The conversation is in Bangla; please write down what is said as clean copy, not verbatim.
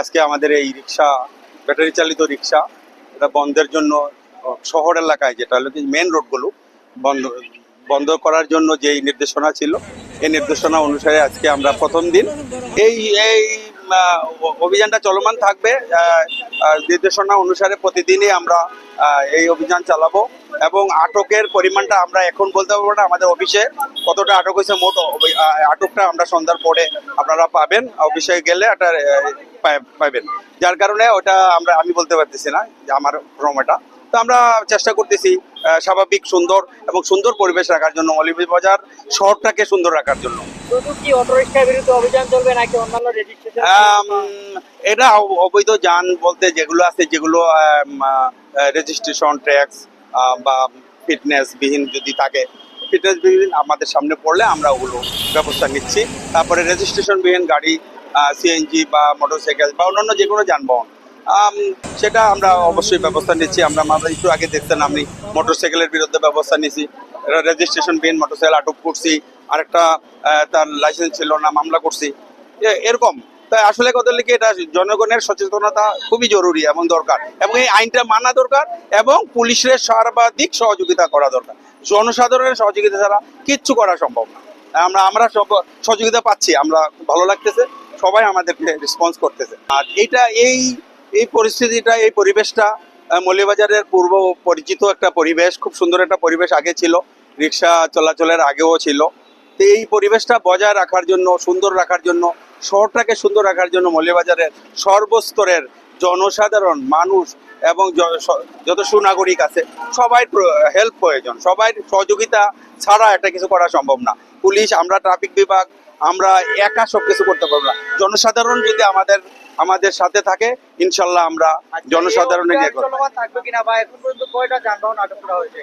আজকে আমাদের এই রিক্সা, ব্যাটারি চালিত রিক্সা, এটা বন্ধের জন্য শহর এলাকায় যেটা হলো কি মেন রোডগুলো বন্ধ বন্ধ করার জন্য যেই নির্দেশনা ছিল, এই নির্দেশনা অনুসারে আজকে আমরা প্রথম দিন এই এই অভিযানটা চলমান থাকবে। নির্দেশনা অনুসারে প্রতিদিনই আমরা এই অভিযান চালাবো এবং আটকের পরিমাণটা আমরা এখন বলতে পারবো না। আমাদের অফিসে কতটা আটক হয়েছে, মোট আটকটা আমরা সন্ধ্যার পরে আপনারা পাবেন, অফিসে গেলে একটা পাবেন। যার কারণে ওটা আমি বলতে পারতেছি না যে আমার সময়টা। তো আমরা চেষ্টা করতেছি স্বাভাবিক, সুন্দর এবং সুন্দর পরিবেশ রাখার জন্য, মৌলভীবাজার শহরটাকে সুন্দর রাখার জন্য। শুধু কি অটোরিকশার বিরুদ্ধে অভিযান চলবে নাকি অন্যান্য রেজিস্ট্রেশন? এটা অবৈধ যান বলতে যেগুলো আছে, যেগুলো রেজিস্ট্রেশন ট্যাক্স বা ফিটনেস বিহীন যদি থাকে, ফিটনেস বিহীন আমাদের সামনে পড়লে আমরা ওগুলো ব্যবস্থা নিচ্ছি। তারপরে রেজিস্ট্রেশন বিহীন গাড়ি, সিএনজি বা মোটরসাইকেল বা অন্যান্য যে কোনো যানবাহন, সেটা আমরা অবশ্যই ব্যবস্থা নিচ্ছি। আমরা একটু আগে দেখতেন, আমি মোটরসাইকেলের বিরুদ্ধে ব্যবস্থা নিয়েছি, রেজিস্ট্রেশন বিহীন মোটরসাইকেল আটক করছি, আরেকটা তার লাইসেন্স ছিল না, মামলা করছি, এরকম। তাই আসলে কথা লিখে এটা জনগণের সচেতনতা খুবই জরুরি এবং দরকার, এবং এই আইনটা মানা দরকার এবং পুলিশের সর্বাধিক সহযোগিতা করা দরকার। জনসাধারণের সহযোগিতা ছাড়া কিচ্ছু করা সম্ভব না। আমরা সব সহযোগিতা পাচ্ছি, আমরা খুব ভালো লাগতেছে, সবাই আমাদেরকে রেসপন্স করতেছে। আর এই পরিস্থিতিটা, এই পরিবেশটা মৌলভীবাজারের পূর্ব পরিচিত একটা পরিবেশ, খুব সুন্দর একটা পরিবেশ আগে ছিল, রিক্সা চলাচলের আগেও ছিল। তো এই পরিবেশটা বজায় রাখার জন্য, সুন্দর রাখার জন্য, শহরটাকে সুন্দর রাখার জন্য মৌলভীবাজারের সর্বস্তরের জনসাধারণ মানুষ এবং যত সুনাগরিক আছে সবাই হেল্প প্রয়োজন, সবাই সহযোগিতা ছাড়া এটা কিছু করা সম্ভব না। পুলিশ, আমরা ট্রাফিক বিভাগ, আমরা একা সব কিছু করতে পারবো না। জনসাধারণ যদি আমাদের সাথে থাকে, ইনশাল্লাহ আমরা জনসাধারণের চলমান থাকবে কিনা বা এখন পর্যন্ত কয়টা যানবাহন আটক করা হয়েছে?